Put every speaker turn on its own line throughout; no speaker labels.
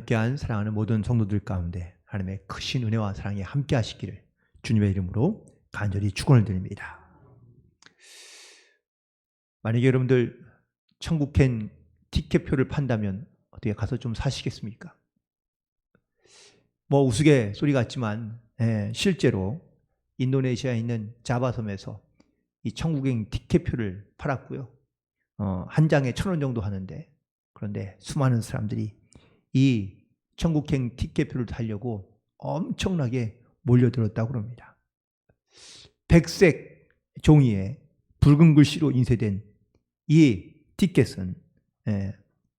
함께한 사랑하는 모든 성도들 가운데 하나님의 크신 은혜와 사랑이 함께 하시기를 주님의 이름으로 간절히 축원을 드립니다. 만약에 여러분들 천국행 티켓표를 판다면 어떻게 가서 좀 사시겠습니까? 뭐 우스갯소리 같지만 실제로 인도네시아에 있는 자바섬에서 이 천국행 티켓표를 팔았고요. 한 장에 1,000원 정도 하는데, 그런데 수많은 사람들이 이 천국행 티켓표를 타려고 엄청나게 몰려들었다고 합니다. 백색 종이에 붉은 글씨로 인쇄된 이 티켓은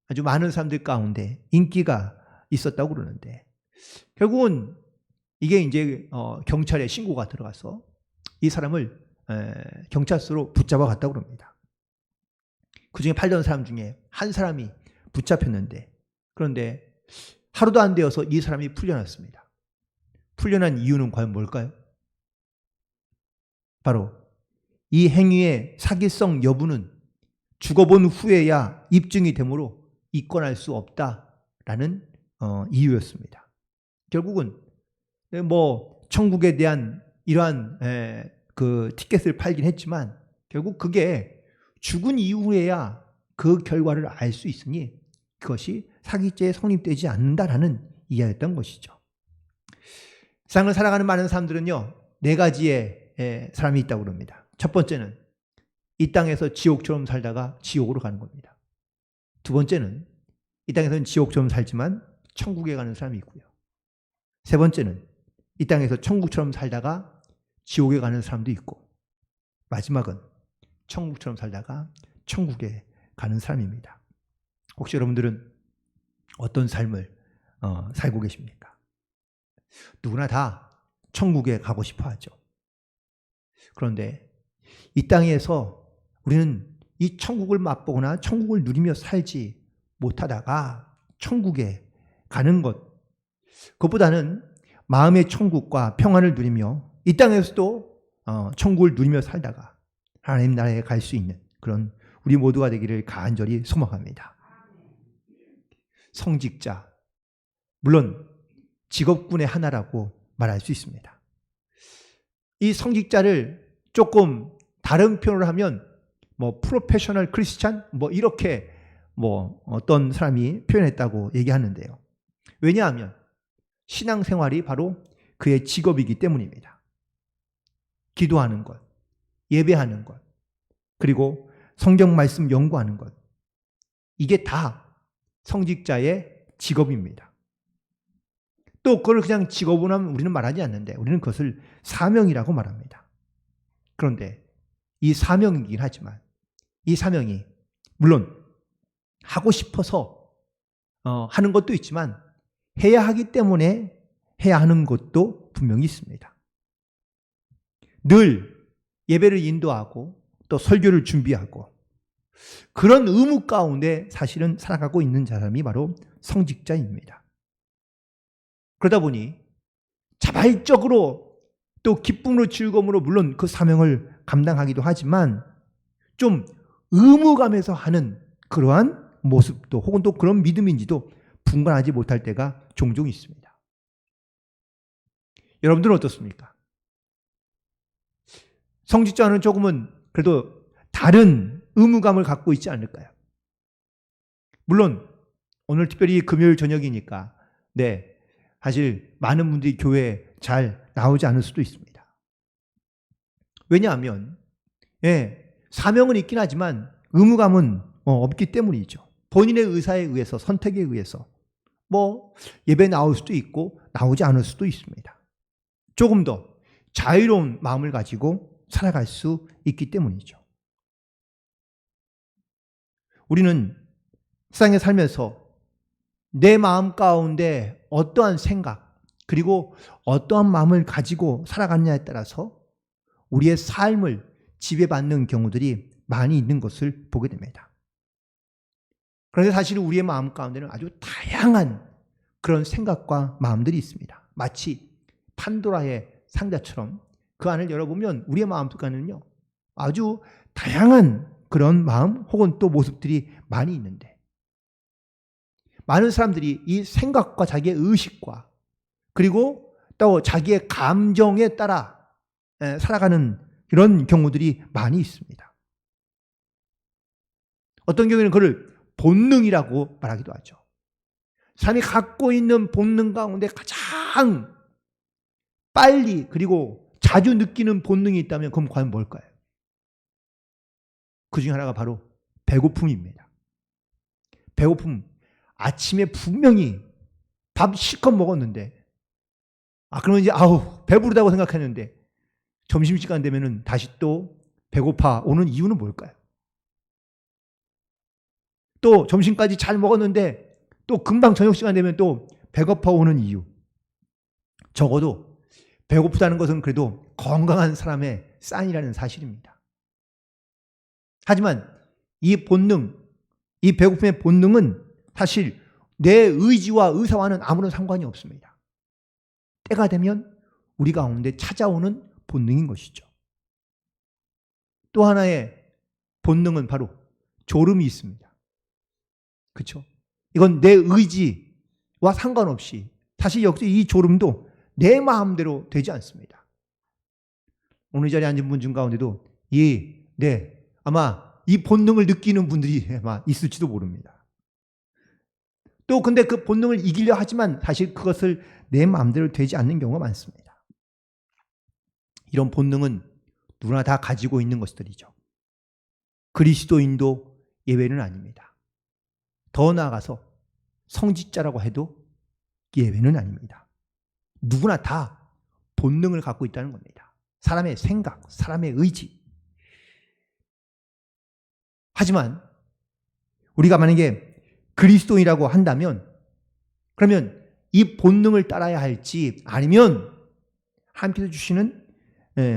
아주 많은 사람들 가운데 인기가 있었다고 그러는데, 결국은 이게 이제 경찰에 신고가 들어가서 이 사람을 경찰서로 붙잡아 갔다고 합니다. 그 중에 팔던 사람 중에 한 사람이 붙잡혔는데, 그런데 하루도 안 되어서 이 사람이 풀려났습니다. 풀려난 이유는 과연 뭘까요? 바로 이 행위의 사기성 여부는 죽어본 후에야 입증이 되므로 입건할 수 없다라는 이유였습니다. 결국은 뭐 천국에 대한 이러한 그 티켓을 팔긴 했지만 결국 그게 죽은 이후에야 그 결과를 알 수 있으니 그것이 사기죄에 성립되지 않는다라는 이야기였던 것이죠. 세상을 살아가는 많은 사람들은요, 4가지의 사람이 있다고 합니다. 첫 번째는 이 땅에서 지옥처럼 살다가 지옥으로 가는 겁니다. 두 번째는 이 땅에서는 지옥처럼 살지만 천국에 가는 사람이 있고요. 세 번째는 이 땅에서 천국처럼 살다가 지옥에 가는 사람도 있고, 마지막은 천국처럼 살다가 천국에 가는 사람입니다. 혹시 여러분들은 어떤 삶을 살고 계십니까? 누구나 다 천국에 가고 싶어 하죠. 그런데 이 땅에서 우리는 이 천국을 맛보거나 천국을 누리며 살지 못하다가 천국에 가는 것, 그것보다는 마음의 천국과 평안을 누리며 이 땅에서도 천국을 누리며 살다가 하나님 나라에 갈 수 있는 그런 우리 모두가 되기를 간절히 소망합니다. 성직자, 물론 직업군의 하나라고 말할 수 있습니다. 이 성직자를 조금 다른 표현을 하면 뭐 프로페셔널 크리스찬 뭐 이렇게 뭐 어떤 사람이 표현했다고 얘기하는데요. 왜냐하면 신앙생활이 바로 그의 직업이기 때문입니다. 기도하는 것, 예배하는 것, 그리고 성경 말씀 연구하는 것, 이게 다 성직자의 직업입니다. 또 그걸 그냥 직업으로 하면 우리는 말하지 않는데 우리는 그것을 사명이라고 말합니다. 그런데 이 사명이긴 하지만 이 사명이 물론 하고 싶어서 하는 것도 있지만 해야 하기 때문에 해야 하는 것도 분명히 있습니다. 늘 예배를 인도하고 또 설교를 준비하고 그런 의무 가운데 사실은 살아가고 있는 사람이 바로 성직자입니다. 그러다 보니 자발적으로 또 기쁨으로 즐거움으로 물론 그 사명을 감당하기도 하지만 좀 의무감에서 하는 그러한 모습도 혹은 또 그런 믿음인지도 분간하지 못할 때가 종종 있습니다. 여러분들은 어떻습니까? 성직자는 조금은 그래도 다른 의무감을 갖고 있지 않을까요? 물론 오늘 특별히 금요일 저녁이니까 사실 많은 분들이 교회에 잘 나오지 않을 수도 있습니다. 왜냐하면 사명은 있긴 하지만 의무감은 없기 때문이죠. 본인의 의사에 의해서 선택에 의해서 뭐 예배 나올 수도 있고 나오지 않을 수도 있습니다. 조금 더 자유로운 마음을 가지고 살아갈 수 있기 때문이죠. 우리는 세상에 살면서 내 마음 가운데 어떠한 생각 그리고 어떠한 마음을 가지고 살아가느냐에 따라서 우리의 삶을 지배받는 경우들이 많이 있는 것을 보게 됩니다. 그런데 사실 우리의 마음 가운데는 아주 다양한 그런 생각과 마음들이 있습니다. 마치 판도라의 상자처럼 그 안을 열어보면 우리의 마음 속에는요 아주 다양한 그런 마음 혹은 또 모습들이 많이 있는데 많은 사람들이 이 생각과 자기의 의식과 그리고 또 자기의 감정에 따라 살아가는 이런 경우들이 많이 있습니다. 어떤 경우에는 그걸 본능이라고 말하기도 하죠. 사람이 갖고 있는 본능 가운데 가장 빨리 그리고 자주 느끼는 본능이 있다면 그건 과연 뭘까요? 그 중에 하나가 바로 배고픔입니다. 배고픔. 아침에 분명히 밥 실컷 먹었는데 그러면 이제 배부르다고 생각했는데 점심시간 되면은 다시 또 배고파 오는 이유는 뭘까요? 또 점심까지 잘 먹었는데 또 금방 저녁시간 되면 또 배고파 오는 이유. 적어도 배고프다는 것은 그래도 건강한 사람의 사인이라는 사실입니다. 하지만 이 본능, 이 배고픔의 본능은 사실 내 의지와 의사와는 아무런 상관이 없습니다. 때가 되면 우리 가운데 찾아오는 본능인 것이죠. 또 하나의 본능은 바로 졸음이 있습니다. 그렇죠? 이건 내 의지와 상관없이 사실 역시 이 졸음도 내 마음대로 되지 않습니다. 오늘 이 자리에 앉은 분 중 가운데도 아마 이 본능을 느끼는 분들이 아마 있을지도 모릅니다. 또 근데 그 본능을 이기려 하지만 사실 그것을 내 마음대로 되지 않는 경우가 많습니다. 이런 본능은 누구나 다 가지고 있는 것들이죠. 그리스도인도 예외는 아닙니다. 더 나아가서 성직자라고 해도 예외는 아닙니다. 누구나 다 본능을 갖고 있다는 겁니다. 사람의 생각, 사람의 의지. 하지만 우리가 만약에 그리스도인이라고 한다면 그러면 이 본능을 따라야 할지 아니면 하나님께서 주시는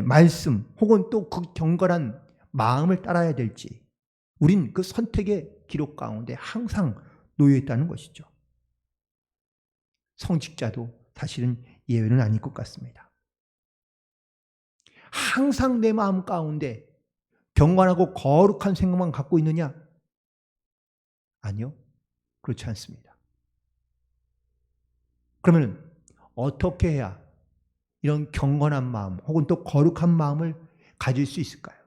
말씀 혹은 또 그 경건한 마음을 따라야 될지 우린 그 선택의 기록 가운데 항상 놓여 있다는 것이죠. 성직자도 사실은 예외는 아닐 것 같습니다. 항상 내 마음 가운데 경건하고 거룩한 생각만 갖고 있느냐? 아니요. 그렇지 않습니다. 그러면 어떻게 해야 이런 경건한 마음 혹은 또 거룩한 마음을 가질 수 있을까요?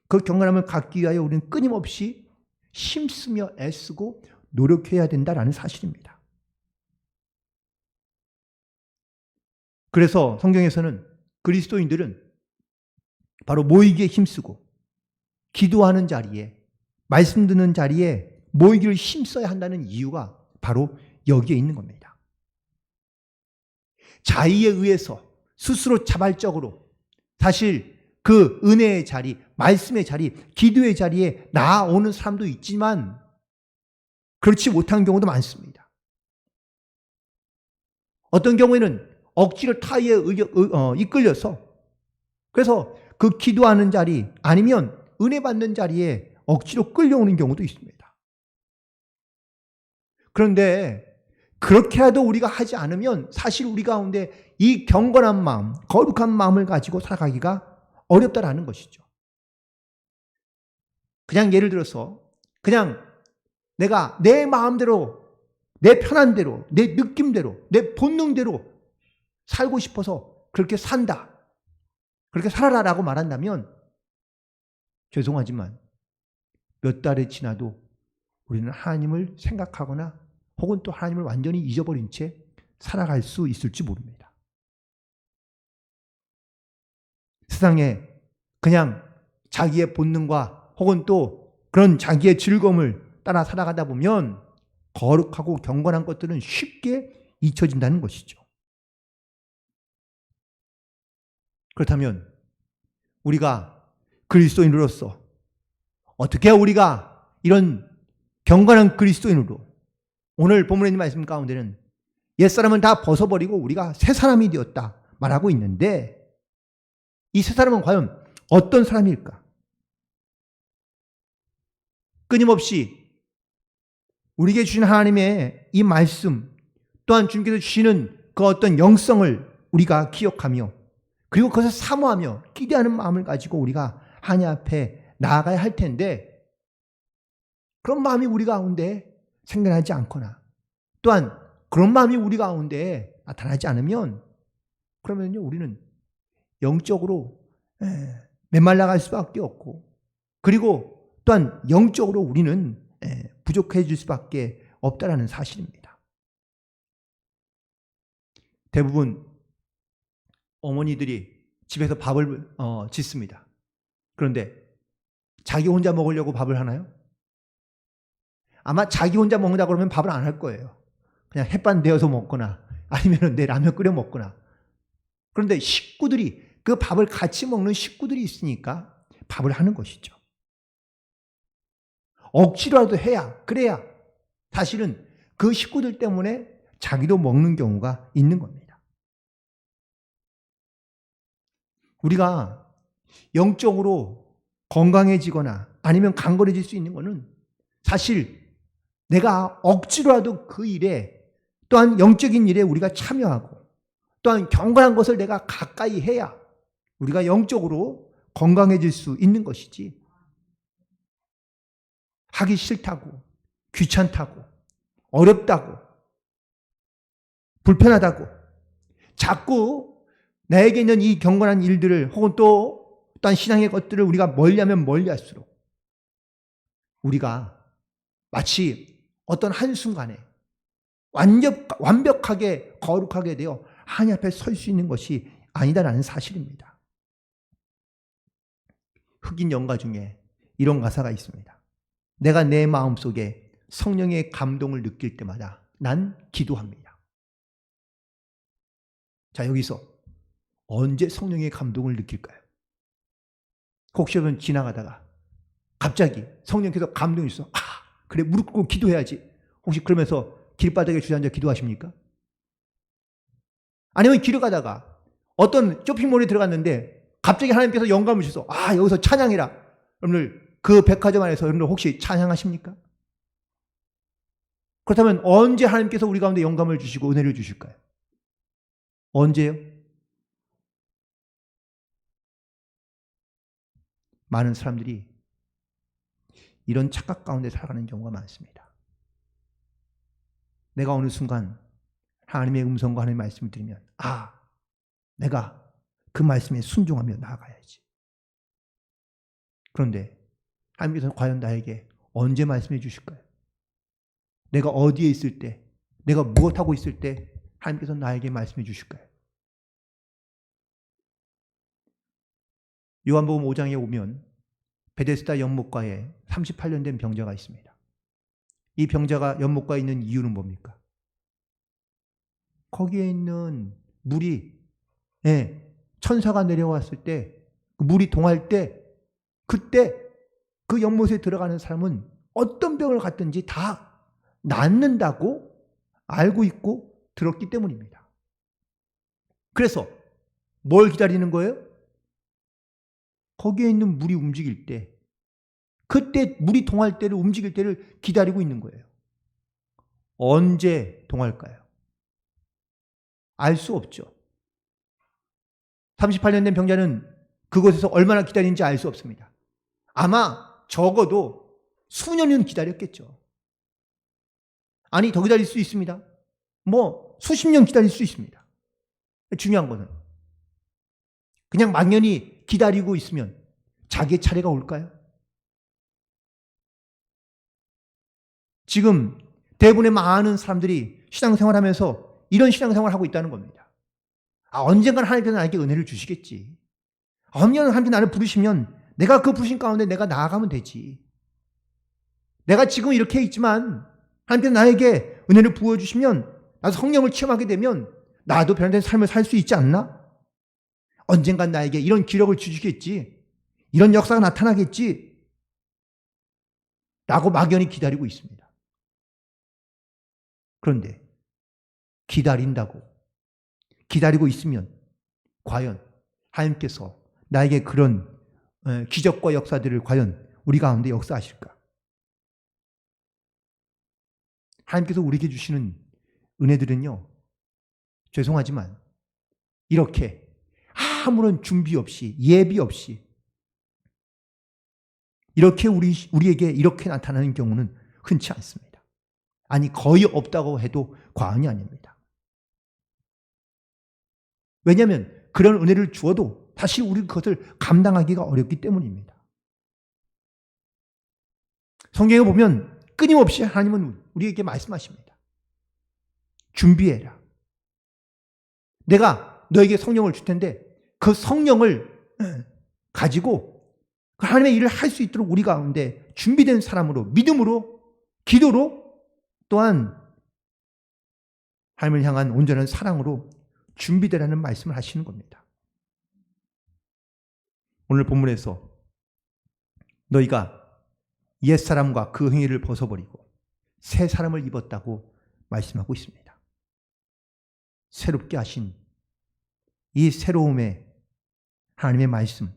그 경건함을 갖기 위하여 우리는 끊임없이 힘쓰며 애쓰고 노력해야 된다라는 사실입니다. 그래서 성경에서는 그리스도인들은 바로 모이기에 힘쓰고 기도하는 자리에 말씀 듣는 자리에 모이기를 힘써야 한다는 이유가 바로 여기에 있는 겁니다. 자의에 의해서 스스로 자발적으로 사실 그 은혜의 자리, 말씀의 자리, 기도의 자리에 나아오는 사람도 있지만 그렇지 못한 경우도 많습니다. 어떤 경우에는 억지로 타의에 이끌려서 그래서 그 기도하는 자리 아니면 은혜 받는 자리에 억지로 끌려오는 경우도 있습니다. 그런데 그렇게라도 우리가 하지 않으면 사실 우리 가운데 이 경건한 마음, 거룩한 마음을 가지고 살아가기가 어렵다라는 것이죠. 그냥 예를 들어서 그냥 내가 내 마음대로, 내 편한 대로, 내 느낌대로, 내 본능대로 살고 싶어서 그렇게 산다. 그렇게 살아라라고 말한다면 죄송하지만 몇 달이 지나도 우리는 하나님을 생각하거나 혹은 또 하나님을 완전히 잊어버린 채 살아갈 수 있을지 모릅니다. 세상에 그냥 자기의 본능과 혹은 또 그런 자기의 즐거움을 따라 살아가다 보면 거룩하고 경건한 것들은 쉽게 잊혀진다는 것이죠. 그렇다면 우리가 그리스도인으로서 어떻게 우리가 이런 경건한 그리스도인으로 오늘 본문에 있는 말씀 가운데는 옛사람은 다 벗어버리고 우리가 새 사람이 되었다 말하고 있는데 이 새 사람은 과연 어떤 사람일까? 끊임없이 우리에게 주신 하나님의 이 말씀 또한 주님께서 주시는 그 어떤 영성을 우리가 기억하며 그리고 그것을 사모하며 기대하는 마음을 가지고 우리가 하나님 앞에 나아가야 할 텐데 그런 마음이 우리 가운데 생겨나지 않거나 또한 그런 마음이 우리 가운데 나타나지 않으면 그러면요 우리는 영적으로 메말라갈 수밖에 없고 그리고 또한 영적으로 우리는 부족해질 수밖에 없다라는 사실입니다. 대부분 어머니들이 집에서 밥을 짓습니다. 그런데 자기 혼자 먹으려고 밥을 하나요? 아마 자기 혼자 먹는다 그러면 밥을 안 할 거예요. 그냥 햇반 데워서 먹거나 아니면 내 라면 끓여 먹거나. 그런데 식구들이 그 밥을 같이 먹는 식구들이 있으니까 밥을 하는 것이죠. 억지로라도 해야 그래야 사실은 그 식구들 때문에 자기도 먹는 경우가 있는 겁니다. 우리가 영적으로 건강해지거나 아니면 강건해질 수 있는 것은 사실 내가 억지로라도 그 일에 또한 영적인 일에 우리가 참여하고 또한 경건한 것을 내가 가까이 해야 우리가 영적으로 건강해질 수 있는 것이지 하기 싫다고 귀찮다고 어렵다고 불편하다고 자꾸 나에게 있는 이 경건한 일들을 혹은 또 어떤 신앙의 것들을 우리가 멀리하면 멀리할수록 우리가 마치 어떤 한순간에 완벽하게 거룩하게 되어 하나님 앞에 설 수 있는 것이 아니다라는 사실입니다. 흑인 연가 중에 이런 가사가 있습니다. 내가 내 마음속에 성령의 감동을 느낄 때마다 난 기도합니다. 자, 여기서 언제 성령의 감동을 느낄까요? 혹시 여러분 지나가다가 갑자기 성령께서 감동이 있어. 그래 무릎 꿇고 기도해야지. 혹시 그러면서 길바닥에 주저앉아 기도하십니까? 아니면 길을 가다가 어떤 쇼핑몰에 들어갔는데 갑자기 하나님께서 영감을 주셔서 여기서 찬양해라. 여러분들 그 백화점 안에서 여러분들 혹시 찬양하십니까? 그렇다면 언제 하나님께서 우리 가운데 영감을 주시고 은혜를 주실까요? 언제요? 많은 사람들이 이런 착각 가운데 살아가는 경우가 많습니다. 내가 어느 순간 하나님의 음성과 하나님의 말씀을 들으면 내가 그 말씀에 순종하며 나아가야지. 그런데 하나님께서 과연 나에게 언제 말씀해 주실까요? 내가 어디에 있을 때, 내가 무엇하고 있을 때 하나님께서 나에게 말씀해 주실까요? 요한복음 5장에 오면 베데스다 연못가에 38년 된 병자가 있습니다. 이 병자가 연못가에 있는 이유는 뭡니까? 거기에 있는 물이 천사가 내려왔을 때 물이 동할 때 그때 그 연못에 들어가는 사람은 어떤 병을 갖든지 다 낫는다고 알고 있고 들었기 때문입니다. 그래서 뭘 기다리는 거예요? 거기에 있는 물이 움직일 때 그때 물이 동할 때를 움직일 때를 기다리고 있는 거예요. 언제 동할까요? 알 수 없죠. 38년 된 병자는 그곳에서 얼마나 기다리는지 알 수 없습니다. 아마 적어도 수년은 기다렸겠죠. 아니 더 기다릴 수 있습니다. 수십 년 기다릴 수 있습니다. 중요한 거는 그냥 막연히 기다리고 있으면 자기의 차례가 올까요? 지금 대부분의 많은 사람들이 신앙생활하면서 이런 신앙생활을 하고 있다는 겁니다. 언젠가는 하나님께서 나에게 은혜를 주시겠지. 언젠가는 하나님께서 나를 부르시면 내가 그 부르심 가운데 내가 나아가면 되지. 내가 지금 이렇게 있지만 하나님께서 나에게 은혜를 부어주시면 나도 성령을 체험하게 되면 나도 변화된 삶을 살 수 있지 않나? 언젠간 나에게 이런 기력을 주시겠지. 이런 역사가 나타나겠지. 라고 막연히 기다리고 있습니다. 그런데 기다리고 있으면 과연 하나님께서 나에게 그런 기적과 역사들을 과연 우리 가운데 역사하실까? 하나님께서 우리에게 주시는 은혜들은요, 죄송하지만 이렇게 아무런 준비 없이 예비 없이 이렇게 우리에게 이렇게 나타나는 경우는 흔치 않습니다. 아니 거의 없다고 해도 과언이 아닙니다. 왜냐하면 그런 은혜를 주어도 사실 우리 그것을 감당하기가 어렵기 때문입니다. 성경에 보면 끊임없이 하나님은 우리에게 말씀하십니다. 준비해라. 내가 너에게 성령을 줄 텐데 그 성령을 가지고 하나님의 일을 할 수 있도록 우리 가운데 준비된 사람으로, 믿음으로, 기도로, 또한 하나님을 향한 온전한 사랑으로 준비되라는 말씀을 하시는 겁니다. 오늘 본문에서 너희가 옛사람과 그 행위를 벗어버리고 새 사람을 입었다고 말씀하고 있습니다. 새롭게 하신 이 새로움의 하나님의 말씀.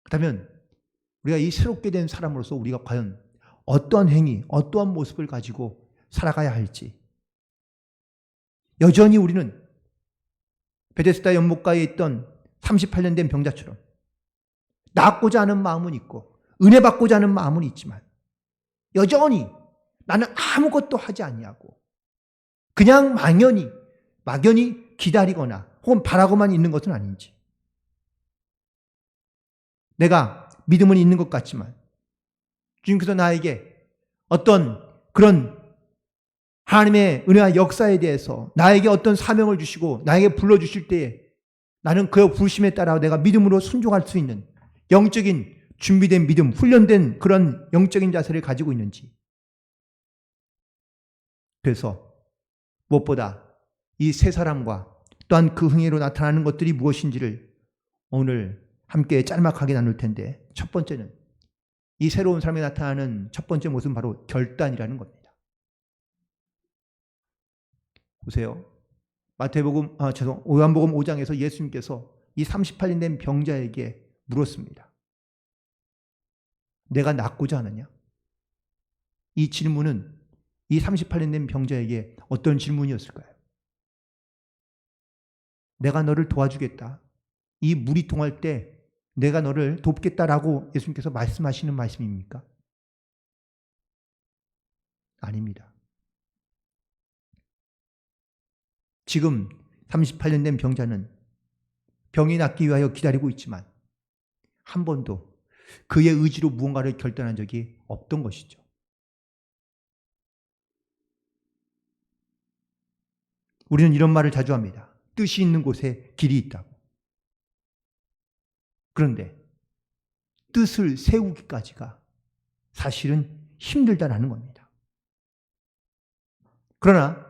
그렇다면 우리가 이 새롭게 된 사람으로서 우리가 과연 어떠한 행위, 어떠한 모습을 가지고 살아가야 할지. 여전히 우리는 베데스다 연못가에 있던 38년 된 병자처럼 낫고자 하는 마음은 있고 은혜 받고자 하는 마음은 있지만 여전히 나는 아무것도 하지 아니하고 그냥 막연히 기다리거나 혹은 바라고만 있는 것은 아닌지. 내가 믿음은 있는 것 같지만 주님께서 나에게 어떤 그런 하나님의 은혜와 역사에 대해서 나에게 어떤 사명을 주시고 나에게 불러주실 때에 나는 그 부르심에 따라 내가 믿음으로 순종할 수 있는 영적인 준비된 믿음, 훈련된 그런 영적인 자세를 가지고 있는지. 그래서 무엇보다 이 세 사람과 또한 그 흥회로 나타나는 것들이 무엇인지를 오늘 함께 짤막하게 나눌 텐데, 첫 번째는 이 새로운 사람이 나타나는 첫 번째 모습은 바로 결단이라는 겁니다. 보세요. 요한복음 5장에서 예수님께서 이 38년 된 병자에게 물었습니다. 내가 낫고자 하느냐? 이 질문은 이 38년 된 병자에게 어떤 질문이었을까요? 내가 너를 도와주겠다. 이 물이 통할 때 내가 너를 돕겠다라고 예수님께서 말씀하시는 말씀입니까? 아닙니다. 지금 38년 된 병자는 병이 낫기 위하여 기다리고 있지만 한 번도 그의 의지로 무언가를 결단한 적이 없던 것이죠. 우리는 이런 말을 자주 합니다. 뜻이 있는 곳에 길이 있다고. 그런데 뜻을 세우기까지가 사실은 힘들다라는 겁니다. 그러나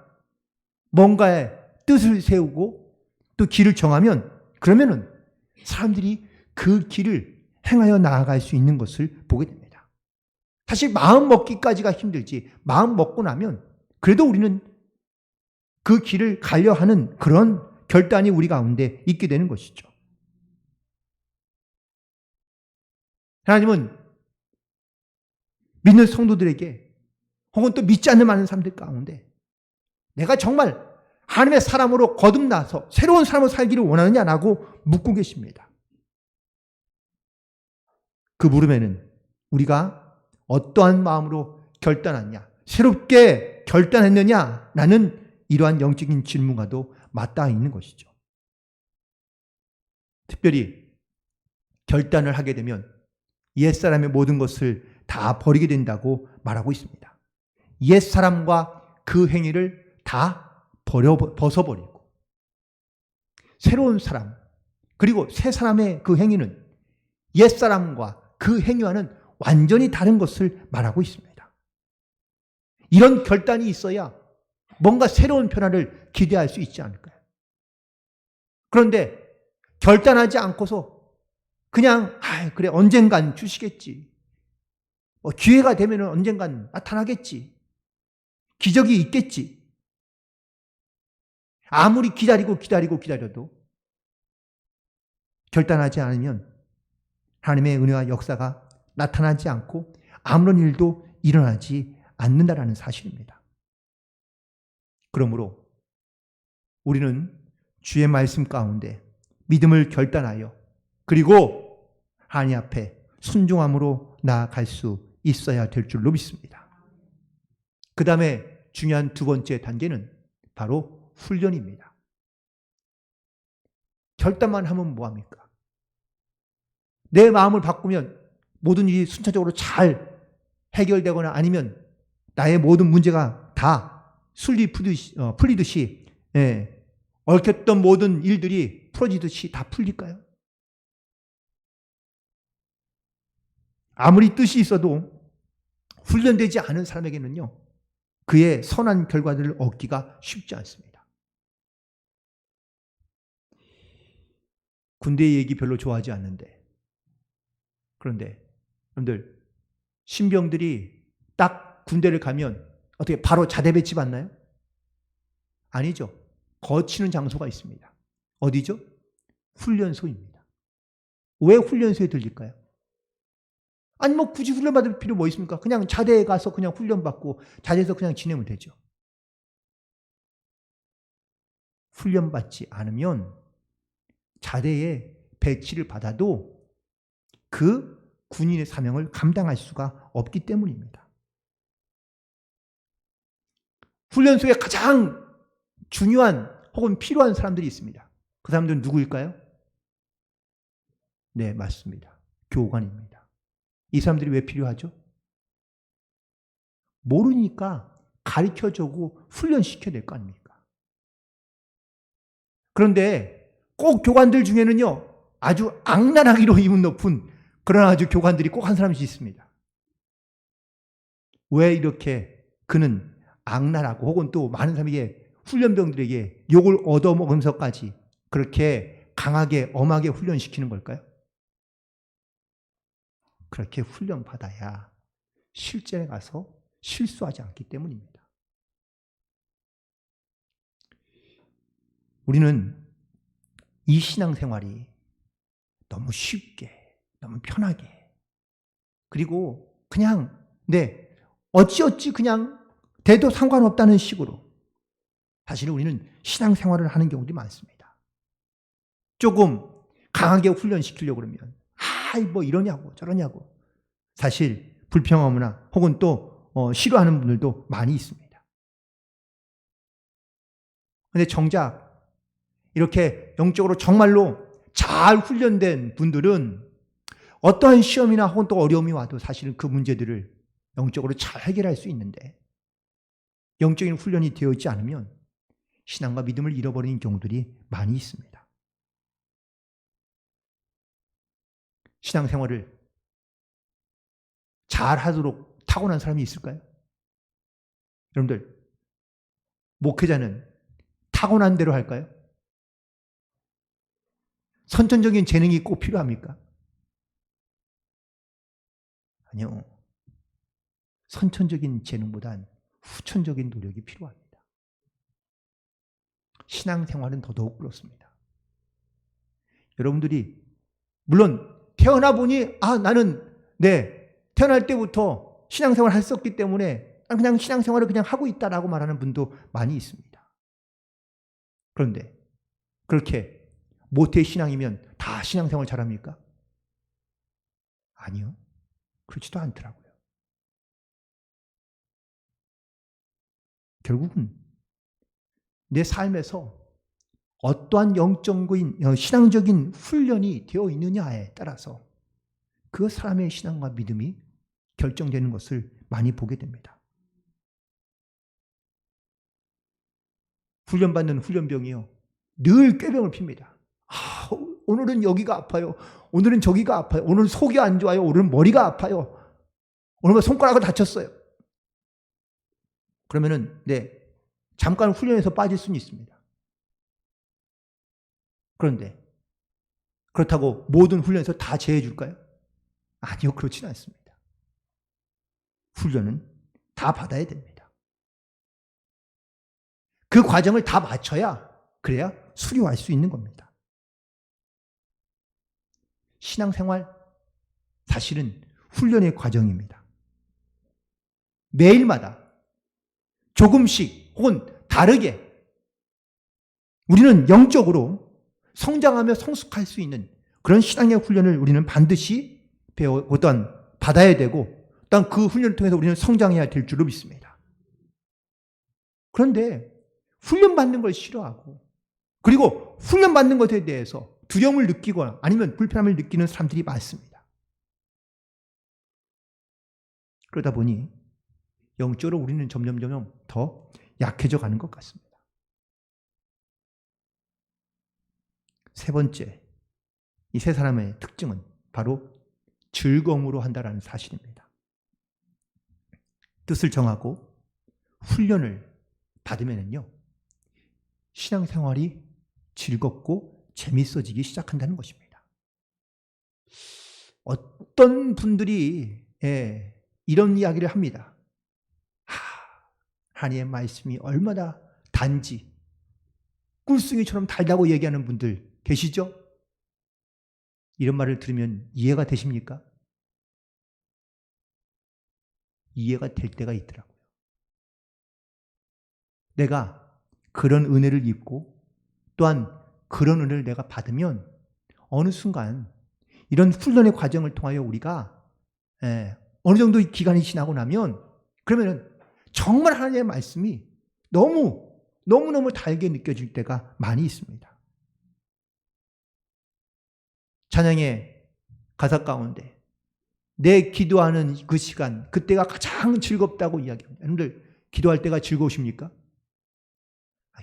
뭔가의 뜻을 세우고 또 길을 정하면 그러면은 사람들이 그 길을 행하여 나아갈 수 있는 것을 보게 됩니다. 사실 마음 먹기까지가 힘들지 마음 먹고 나면 그래도 우리는 그 길을 가려 하는 그런 결단이 우리 가운데 있게 되는 것이죠. 하나님은 믿는 성도들에게 혹은 또 믿지 않는 많은 사람들 가운데 내가 정말 하나님의 사람으로 거듭나서 새로운 사람으로 살기를 원하느냐라고 묻고 계십니다. 그 물음에는 우리가 어떠한 마음으로 결단하냐, 새롭게 결단했느냐라는 이러한 영적인 질문과도 맞닿아 있는 것이죠. 특별히 결단을 하게 되면 옛사람의 모든 것을 다 버리게 된다고 말하고 있습니다. 옛사람과 그 행위를 다 벗어버리고 새로운 사람, 그리고 새 사람의 그 행위는 옛사람과 그 행위와는 완전히 다른 것을 말하고 있습니다. 이런 결단이 있어야 뭔가 새로운 변화를 기대할 수 있지 않을까요? 그런데 결단하지 않고서 그냥 그래 언젠간 주시겠지. 기회가 되면 언젠간 나타나겠지. 기적이 있겠지. 아무리 기다려도 결단하지 않으면 하나님의 은혜와 역사가 나타나지 않고 아무런 일도 일어나지 않는다라는 사실입니다. 그러므로 우리는 주의 말씀 가운데 믿음을 결단하여 그리고 하나님 앞에 순종함으로 나아갈 수 있어야 될 줄로 믿습니다. 그 다음에 중요한 두 번째 단계는 바로 훈련입니다. 결단만 하면 뭐합니까? 내 마음을 바꾸면 모든 일이 순차적으로 잘 해결되거나 아니면 나의 모든 문제가 다 풀리듯이 얽혔던 모든 일들이 풀어지듯이 다 풀릴까요? 아무리 뜻이 있어도 훈련되지 않은 사람에게는요, 그의 선한 결과들을 얻기가 쉽지 않습니다. 군대 얘기 별로 좋아하지 않는데, 그런데 여러분들 신병들이 딱 군대를 가면 어떻게 바로 자대 배치 받나요? 아니죠. 거치는 장소가 있습니다. 어디죠? 훈련소입니다. 왜 훈련소에 들릴까요? 아니 뭐 굳이 훈련받을 필요 뭐 있습니까? 그냥 자대에 가서 그냥 훈련받고 자대에서 그냥 지내면 되죠. 훈련받지 않으면 자대에 배치를 받아도 그 군인의 사명을 감당할 수가 없기 때문입니다. 훈련소에 가장 중요한 혹은 필요한 사람들이 있습니다. 그 사람들은 누구일까요? 네, 맞습니다. 교관입니다. 이 사람들이 왜 필요하죠? 모르니까 가르쳐주고 훈련시켜야 될 거 아닙니까? 그런데 꼭 교관들 중에는요, 아주 악랄하기로 이문 높은 그런 아주 교관들이 꼭 한 사람씩 있습니다. 왜 이렇게 그는 악랄하고 혹은 또 많은 사람에게 훈련병들에게 욕을 얻어먹으면서까지 그렇게 강하게 엄하게 훈련시키는 걸까요? 그렇게 훈련받아야 실전에 가서 실수하지 않기 때문입니다. 우리는 이 신앙생활이 너무 쉽게, 너무 편하게, 그리고 그냥 어찌어찌 그냥 돼도 상관없다는 식으로 사실은 우리는 신앙생활을 하는 경우도 많습니다. 조금 강하게 훈련시키려고 그러면 뭐 이러냐고 저러냐고 사실 불평하거나 혹은 또 싫어하는 분들도 많이 있습니다. 그런데 정작 이렇게 영적으로 정말로 잘 훈련된 분들은 어떠한 시험이나 혹은 또 어려움이 와도 사실은 그 문제들을 영적으로 잘 해결할 수 있는데 영적인 훈련이 되어 있지 않으면 신앙과 믿음을 잃어버리는 경우들이 많이 있습니다. 신앙생활을 잘 하도록 타고난 사람이 있을까요? 여러분들, 목회자는 타고난 대로 할까요? 선천적인 재능이 꼭 필요합니까? 아니요. 선천적인 재능보단 후천적인 노력이 필요합니다. 신앙생활은 더더욱 그렇습니다. 여러분들이 물론 태어나 보니 나는 태어날 때부터 신앙생활을 했었기 때문에 그냥 신앙생활을 그냥 하고 있다라고 말하는 분도 많이 있습니다. 그런데 그렇게 모태 신앙이면 다 신앙생활 잘합니까? 아니요. 그렇지도 않더라고요. 결국은 내 삶에서 어떠한 영적인 신앙적인 훈련이 되어 있느냐에 따라서 그 사람의 신앙과 믿음이 결정되는 것을 많이 보게 됩니다. 훈련받는 훈련병이요, 늘 꾀병을 핍니다. 오늘은 여기가 아파요. 오늘은 저기가 아파요. 오늘은 속이 안 좋아요. 오늘은 머리가 아파요. 오늘은 손가락을 다쳤어요. 그러면은 잠깐 훈련에서 빠질 수는 있습니다. 그런데 그렇다고 모든 훈련에서 다 제해 줄까요? 아니요, 그렇지는 않습니다. 훈련은 다 받아야 됩니다. 그 과정을 다 마쳐야 그래야 수료할 수 있는 겁니다. 신앙생활 사실은 훈련의 과정입니다. 매일마다 조금씩 혹은 다르게 우리는 영적으로 성장하며 성숙할 수 있는 그런 신앙의 훈련을 우리는 반드시 받아야 되고 그 훈련을 통해서 우리는 성장해야 될 줄로 믿습니다. 그런데 훈련받는 걸 싫어하고, 그리고 훈련받는 것에 대해서 두려움을 느끼거나 아니면 불편함을 느끼는 사람들이 많습니다. 그러다 보니 영적으로 우리는 점점 더 약해져 가는 것 같습니다. 세 번째, 이 세 사람의 특징은 바로 즐거움으로 한다라는 사실입니다. 뜻을 정하고 훈련을 받으면요, 신앙생활이 즐겁고 재밌어지기 시작한다는 것입니다. 어떤 분들이 이런 이야기를 합니다. 하나님의 말씀이 얼마나 단지 꿀송이처럼 달다고 얘기하는 분들 계시죠? 이런 말을 들으면 이해가 되십니까? 이해가 될 때가 있더라고요. 내가 그런 은혜를 입고 또한 그런 은혜를 내가 받으면 어느 순간 이런 훈련의 과정을 통하여 우리가 어느 정도 기간이 지나고 나면 그러면은 정말 하나님의 말씀이 너무너무 달게 느껴질 때가 많이 있습니다. 찬양의 가사 가운데 내 기도하는 그 시간, 그때가 가장 즐겁다고 이야기합니다. 여러분들 기도할 때가 즐거우십니까?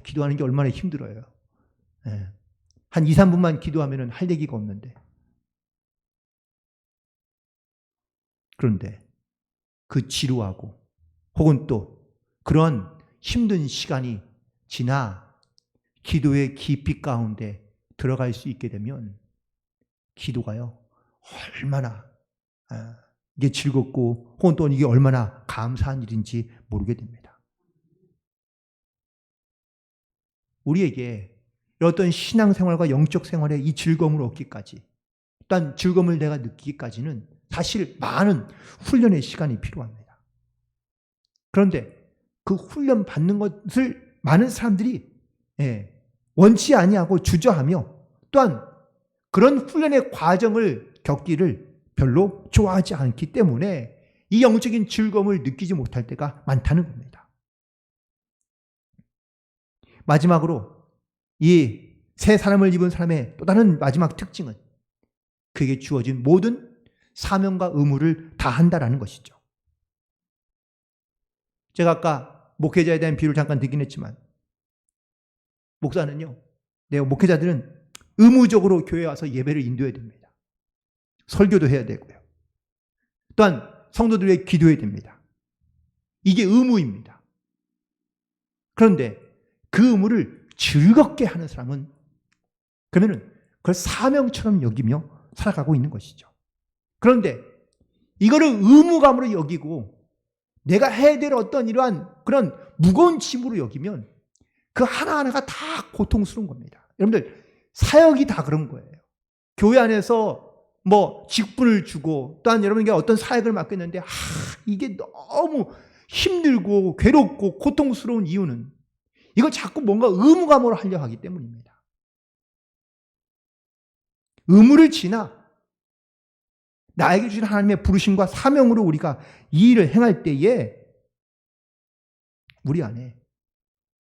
기도하는 게 얼마나 힘들어요. 한 2, 3분만 기도하면 할 얘기가 없는데. 그런데 그 지루하고 혹은 또 그런 힘든 시간이 지나 기도의 깊이 가운데 들어갈 수 있게 되면 기도가요, 얼마나 이게 즐겁고 혹은 또 이게 얼마나 감사한 일인지 모르게 됩니다. 우리에게 어떤 신앙생활과 영적 생활의 이 즐거움을 얻기까지, 또한 즐거움을 내가 느끼기까지는 사실 많은 훈련의 시간이 필요합니다. 그런데 그 훈련 받는 것을 많은 사람들이 원치 아니하고 주저하며 또한 그런 훈련의 과정을 겪기를 별로 좋아하지 않기 때문에 이 영적인 즐거움을 느끼지 못할 때가 많다는 겁니다. 마지막으로 이 세 사람을 입은 사람의 또 다른 마지막 특징은 그에게 주어진 모든 사명과 의무를 다 한다라는 것이죠. 제가 아까 목회자에 대한 비유를 잠깐 드긴 했지만 목사는요, 목회자들은 의무적으로 교회에 와서 예배를 인도해야 됩니다. 설교도 해야 되고요. 또한 성도들에게 기도해야 됩니다. 이게 의무입니다. 그런데 그 의무를 즐겁게 하는 사람은 그러면은 그걸 사명처럼 여기며 살아가고 있는 것이죠. 그런데 이거를 의무감으로 여기고 내가 해야 될 어떤 이러한 그런 무거운 짐으로 여기면 그 하나하나가 다 고통스러운 겁니다. 여러분들 사역이 다 그런 거예요. 교회 안에서 직분을 주고 또한 여러분에게 어떤 사역을 맡겼는데 이게 너무 힘들고 괴롭고 고통스러운 이유는 이걸 자꾸 뭔가 의무감으로 하려 하기 때문입니다. 의무를 지나 나에게 주신 하나님의 부르심과 사명으로 우리가 이 일을 행할 때에 우리 안에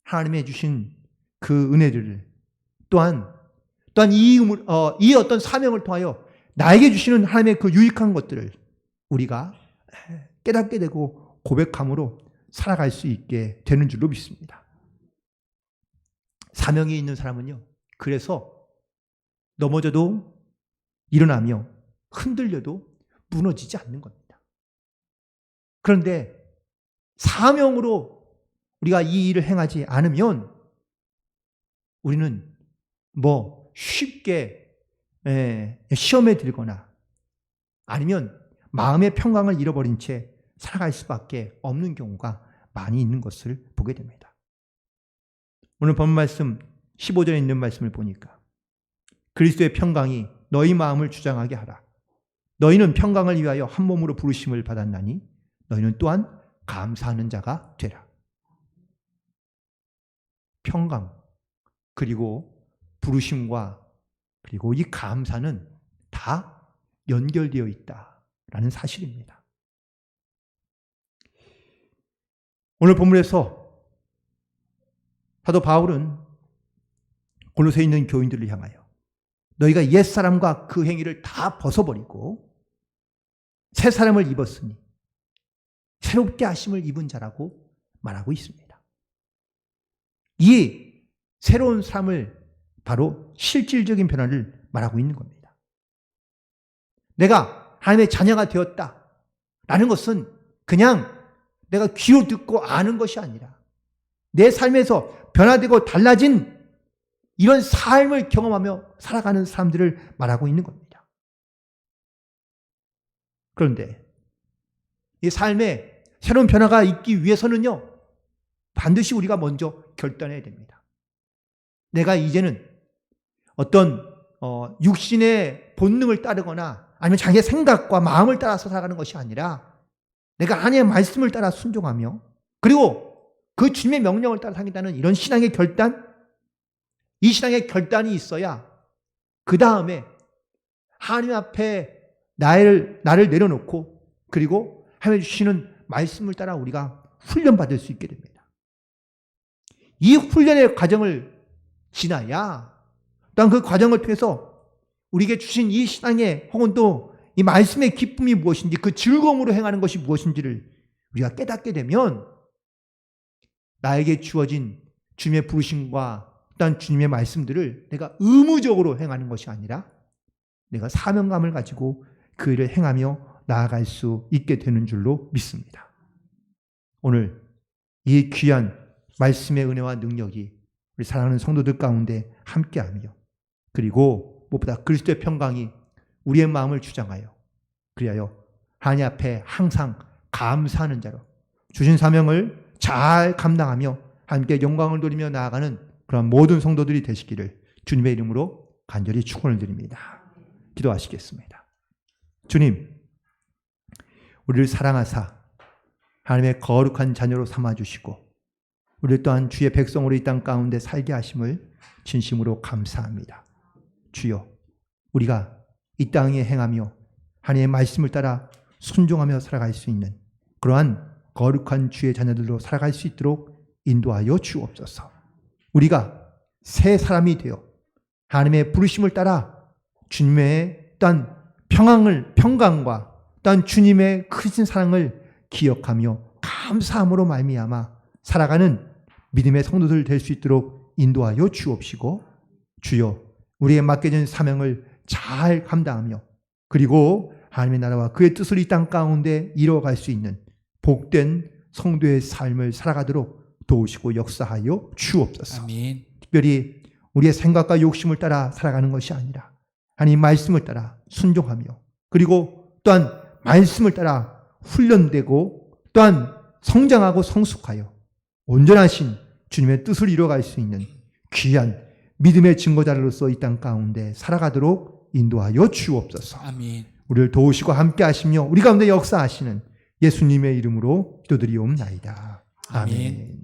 하나님의 주신 그 은혜들을 또한 이 어떤 사명을 통하여 나에게 주시는 하나님의 그 유익한 것들을 우리가 깨닫게 되고 고백함으로 살아갈 수 있게 되는 줄로 믿습니다. 사명이 있는 사람은요, 그래서 넘어져도 일어나며 흔들려도 무너지지 않는 겁니다. 그런데 사명으로 우리가 이 일을 행하지 않으면 우리는 쉽게 시험에 들거나 아니면 마음의 평강을 잃어버린 채 살아갈 수밖에 없는 경우가 많이 있는 것을 보게 됩니다. 오늘 본 말씀 15절에 있는 말씀을 보니까 그리스도의 평강이 너희 마음을 주장하게 하라. 너희는 평강을 위하여 한 몸으로 부르심을 받았나니 너희는 또한 감사하는 자가 되라. 평강 그리고 부르심과 그리고 이 감사는 다 연결되어 있다라는 사실입니다. 오늘 본문에서 사도 바울은 골로새에 있는 교인들을 향하여 너희가 옛사람과 그 행위를 다 벗어버리고 새 사람을 입었으니 새롭게 하심을 입은 자라고 말하고 있습니다. 이 새로운 삶을 바로 실질적인 변화를 말하고 있는 겁니다. 내가 하나님의 자녀가 되었다라는 것은 그냥 내가 귀로 듣고 아는 것이 아니라 내 삶에서 변화되고 달라진 이런 삶을 경험하며 살아가는 사람들을 말하고 있는 겁니다. 그런데 이 삶에 새로운 변화가 있기 위해서는요, 반드시 우리가 먼저 결단해야 됩니다. 내가 이제는 어떤 육신의 본능을 따르거나 아니면 자기의 생각과 마음을 따라서 살아가는 것이 아니라 내가 하나님의 말씀을 따라 순종하며 그리고 그 주님의 명령을 따라 살겠다는 이런 신앙의 결단, 이 신앙의 결단이 있어야 그 다음에 하나님 앞에 나를 내려놓고 그리고 하나님 주시는 말씀을 따라 우리가 훈련받을 수 있게 됩니다. 이 훈련의 과정을 지나야 또한 그 과정을 통해서 우리에게 주신 이 신앙의 혹은 또 이 말씀의 기쁨이 무엇인지 그 즐거움으로 행하는 것이 무엇인지를 우리가 깨닫게 되면 나에게 주어진 주님의 부르심과 또한 주님의 말씀들을 내가 의무적으로 행하는 것이 아니라 내가 사명감을 가지고 그 일을 행하며 나아갈 수 있게 되는 줄로 믿습니다. 오늘 이 귀한 말씀의 은혜와 능력이 우리 사랑하는 성도들 가운데 함께하며 그리고 무엇보다 그리스도의 평강이 우리의 마음을 주장하여 그리하여 하나님 앞에 항상 감사하는 자로 주신 사명을 잘 감당하며 함께 영광을 돌리며 나아가는 그런 모든 성도들이 되시기를 주님의 이름으로 간절히 축원을 드립니다. 기도하시겠습니다. 주님, 우리를 사랑하사 하나님의 거룩한 자녀로 삼아주시고 우리 또한 주의 백성으로 이 땅 가운데 살게 하심을 진심으로 감사합니다. 주여, 우리가 이 땅에 행하며 하나님의 말씀을 따라 순종하며 살아갈 수 있는 그러한 거룩한 주의 자녀들로 살아갈 수 있도록 인도하여 주옵소서. 우리가 새 사람이 되어 하나님의 부르심을 따라 주님의 또한 평강과 또한 주님의 크신 사랑을 기억하며 감사함으로 말미암아 살아가는 믿음의 성도들 될 수 있도록 인도하여 주옵시고 주여 우리에게 맡겨진 사명을 잘 감당하며 그리고 하나님의 나라와 그의 뜻을 이 땅 가운데 이루어갈 수 있는 복된 성도의 삶을 살아가도록 도우시고 역사하여 주옵소서.
아멘.
특별히 우리의 생각과 욕심을 따라 살아가는 것이 아니라 하나님 말씀을 따라 순종하며 그리고 또한 말씀을 따라 훈련되고 또한 성장하고 성숙하여 온전하신 주님의 뜻을 이루어갈 수 있는 귀한 믿음의 증거자로서 이 땅 가운데 살아가도록 인도하여 주옵소서.
아멘.
우리를 도우시고 함께 하시며 우리 가운데 역사하시는 예수님의 이름으로 기도드리옵나이다. 아멘.